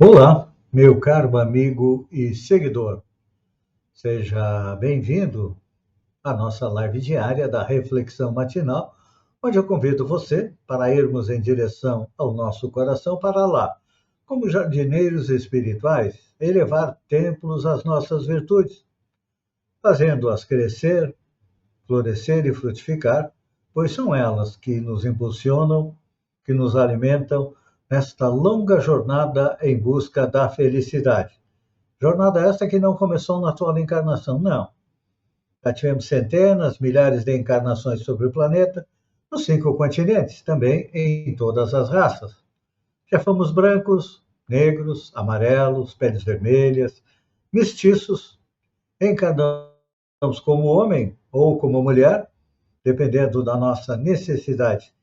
Olá, meu caro amigo e seguidor. Seja bem-vindo à nossa live diária da Reflexão Matinal, onde eu convido você para irmos em direção ao nosso coração para lá, como jardineiros espirituais, elevar templos às nossas virtudes, fazendo-as crescer, florescer e frutificar, pois são elas que nos impulsionam, que nos alimentam nesta longa jornada em busca da felicidade. Jornada esta que não começou na atual encarnação, não. Já tivemos centenas, milhares de encarnações sobre o planeta, nos 5 continentes, também em todas as raças. Já fomos brancos, negros, amarelos, peles vermelhas, mestiços, encarnamos como homem ou como mulher, dependendo da nossa necessidade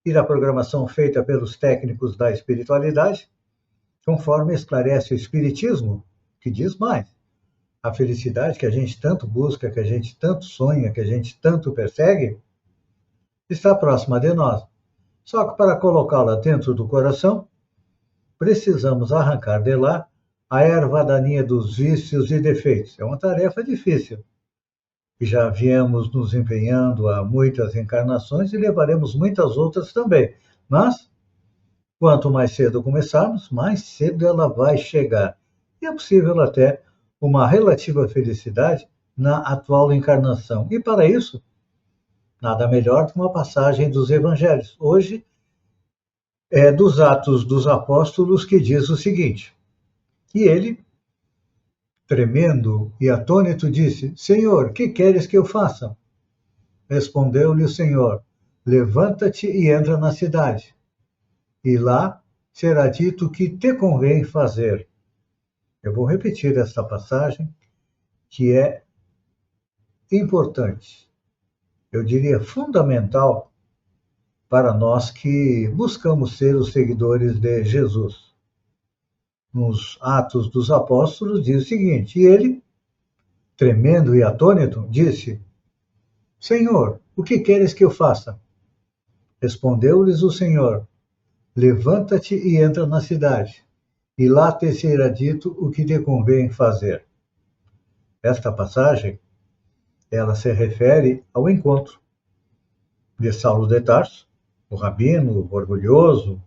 e da programação feita pelos técnicos da espiritualidade, conforme esclarece o Espiritismo, que diz mais. A felicidade que a gente tanto busca, que a gente tanto sonha, que a gente tanto persegue, está próxima de nós. Só que para colocá-la dentro do coração, precisamos arrancar de lá a erva daninha dos vícios e defeitos. É uma tarefa difícil, que já viemos nos empenhando há muitas encarnações e levaremos muitas outras também. Mas, quanto mais cedo começarmos, mais cedo ela vai chegar. E é possível até uma relativa felicidade na atual encarnação. E para isso, nada melhor que uma passagem dos Evangelhos. Hoje é dos Atos dos Apóstolos, que diz o seguinte: que ele, tremendo e atônito, disse: Senhor, que queres que eu faça? Respondeu-lhe o Senhor: levanta-te e entra na cidade, e lá será dito o que te convém fazer. Eu vou repetir esta passagem, que é importante, eu diria fundamental, para nós que buscamos ser os seguidores de Jesus. Nos Atos dos Apóstolos diz o seguinte: e ele, tremendo e atônito, disse: Senhor, o que queres que eu faça? Respondeu-lhes o Senhor: levanta-te e entra na cidade, e lá te será dito o que te convém fazer. Esta passagem, ela se refere ao encontro de Saulo de Tarso, o rabino orgulhoso,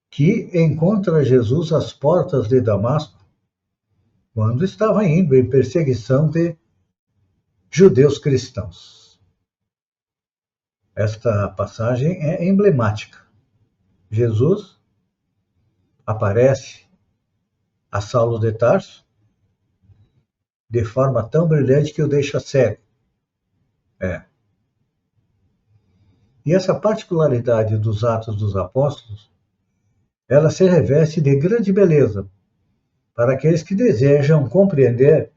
que encontra Jesus às portas de Damasco, quando estava indo em perseguição de judeus cristãos. Esta passagem é emblemática. Jesus aparece a Saulo de Tarso de forma tão brilhante que o deixa cego. E essa particularidade dos Atos dos Apóstolos, ela se reveste de grande beleza para aqueles que desejam compreender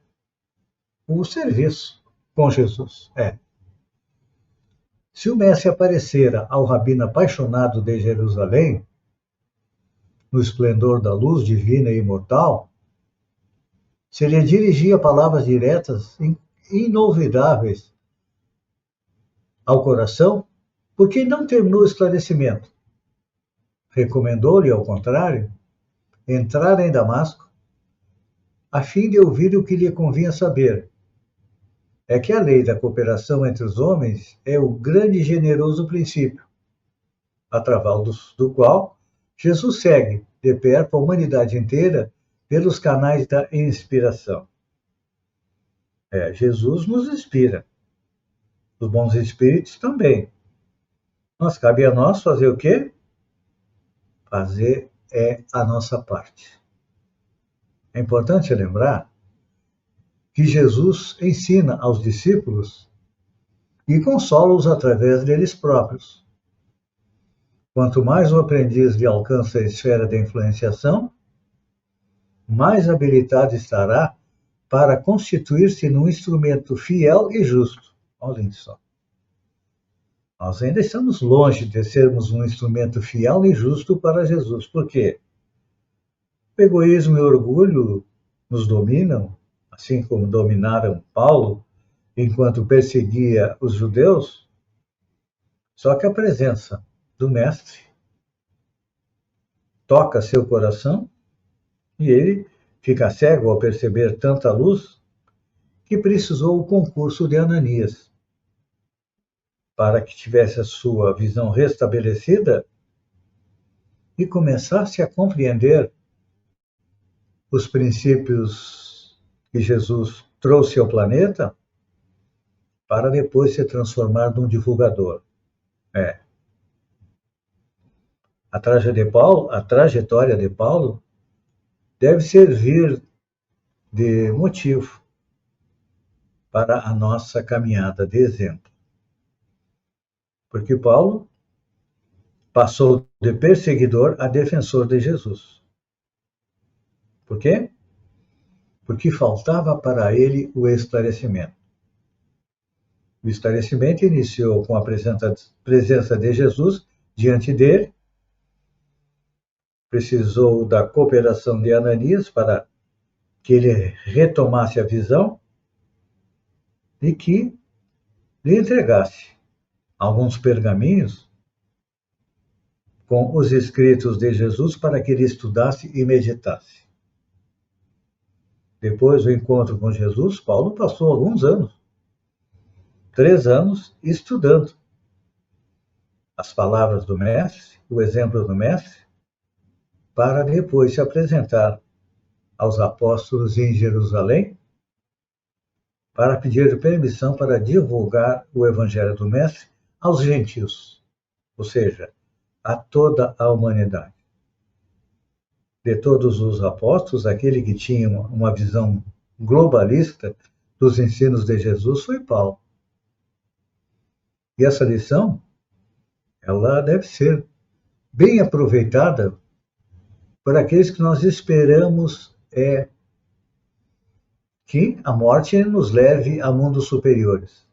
o serviço com Jesus. Se o Mestre aparecera ao rabino apaixonado de Jerusalém, no esplendor da luz divina e imortal, se lhe dirigia palavras diretas, inolvidáveis ao coração, por que não terminou o esclarecimento? Recomendou-lhe, ao contrário, entrar em Damasco, a fim de ouvir o que lhe convinha saber. É que a lei da cooperação entre os homens é o grande e generoso princípio, através do qual Jesus segue de perto a humanidade inteira pelos canais da inspiração. Jesus nos inspira, os bons espíritos também. Mas cabe a nós fazer o quê? Fazer a nossa parte. É importante lembrar que Jesus ensina aos discípulos e consola-os através deles próprios. Quanto mais o aprendiz lhe alcança a esfera de influenciação, mais habilitado estará para constituir-se num instrumento fiel e justo. Olhem só. Nós ainda estamos longe de sermos um instrumento fiel e justo para Jesus. Por quê? O egoísmo e o orgulho nos dominam, assim como dominaram Paulo enquanto perseguia os judeus. Só que a presença do Mestre toca seu coração e ele fica cego ao perceber tanta luz que precisou o concurso de Ananias para que tivesse a sua visão restabelecida e começasse a compreender os princípios que Jesus trouxe ao planeta para depois se transformar num divulgador. A trajetória de Paulo deve servir de motivo para a nossa caminhada de exemplo. Porque Paulo passou de perseguidor a defensor de Jesus. Por quê? Porque faltava para ele o esclarecimento. O esclarecimento iniciou com a presença de Jesus diante dele, precisou da cooperação de Ananias para que ele retomasse a visão e que lhe entregasse alguns pergaminhos com os escritos de Jesus para que ele estudasse e meditasse. Depois do encontro com Jesus, Paulo passou alguns anos, 3 anos, estudando as palavras do Mestre, o exemplo do Mestre, para depois se apresentar aos apóstolos em Jerusalém, para pedir permissão para divulgar o Evangelho do Mestre aos gentios, ou seja, a toda a humanidade. De todos os apóstolos, aquele que tinha uma visão globalista dos ensinos de Jesus foi Paulo. E essa lição, ela deve ser bem aproveitada por aqueles que nós esperamos que a morte nos leve a mundos superiores,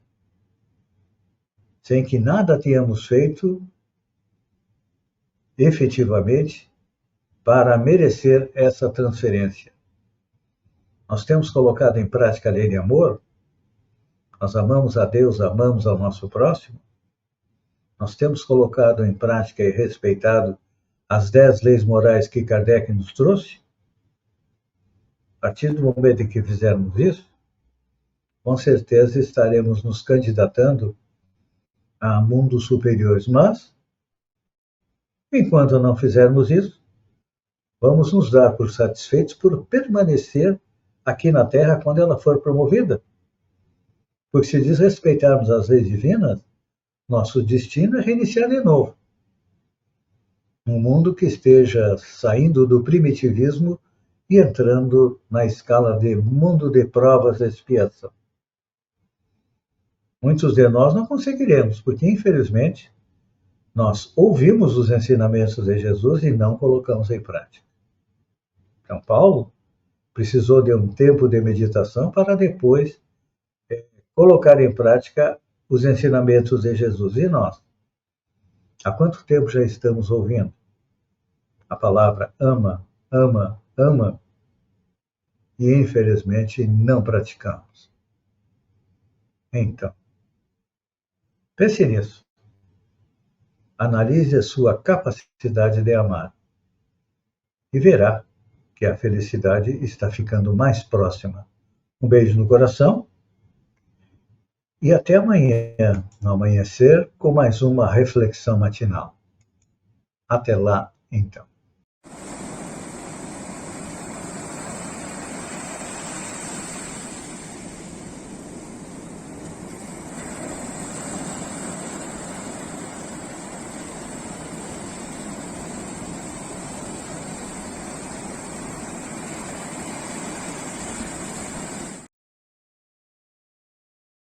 sem que nada tenhamos feito efetivamente para merecer essa transferência. Nós temos colocado em prática a lei de amor, nós amamos a Deus, amamos ao nosso próximo, nós temos colocado em prática e respeitado as 10 leis morais que Kardec nos trouxe. A partir do momento em que fizermos isso, com certeza estaremos nos candidatando a mundos superiores. Mas, enquanto não fizermos isso, vamos nos dar por satisfeitos por permanecer aqui na Terra quando ela for promovida. Porque se desrespeitarmos as leis divinas, nosso destino é reiniciar de novo. Um mundo que esteja saindo do primitivismo e entrando na escala de mundo de provas e expiação. Muitos de nós não conseguiremos, porque, infelizmente, nós ouvimos os ensinamentos de Jesus e não colocamos em prática. Então, Paulo precisou de um tempo de meditação para depois colocar em prática os ensinamentos de Jesus. E nós? Há quanto tempo já estamos ouvindo a palavra ama, ama, ama, e infelizmente não praticamos? Então, pense nisso. Analise a sua capacidade de amar e verá que a felicidade está ficando mais próxima. Um beijo no coração e até amanhã, no amanhecer, com mais uma reflexão matinal. Até lá, então.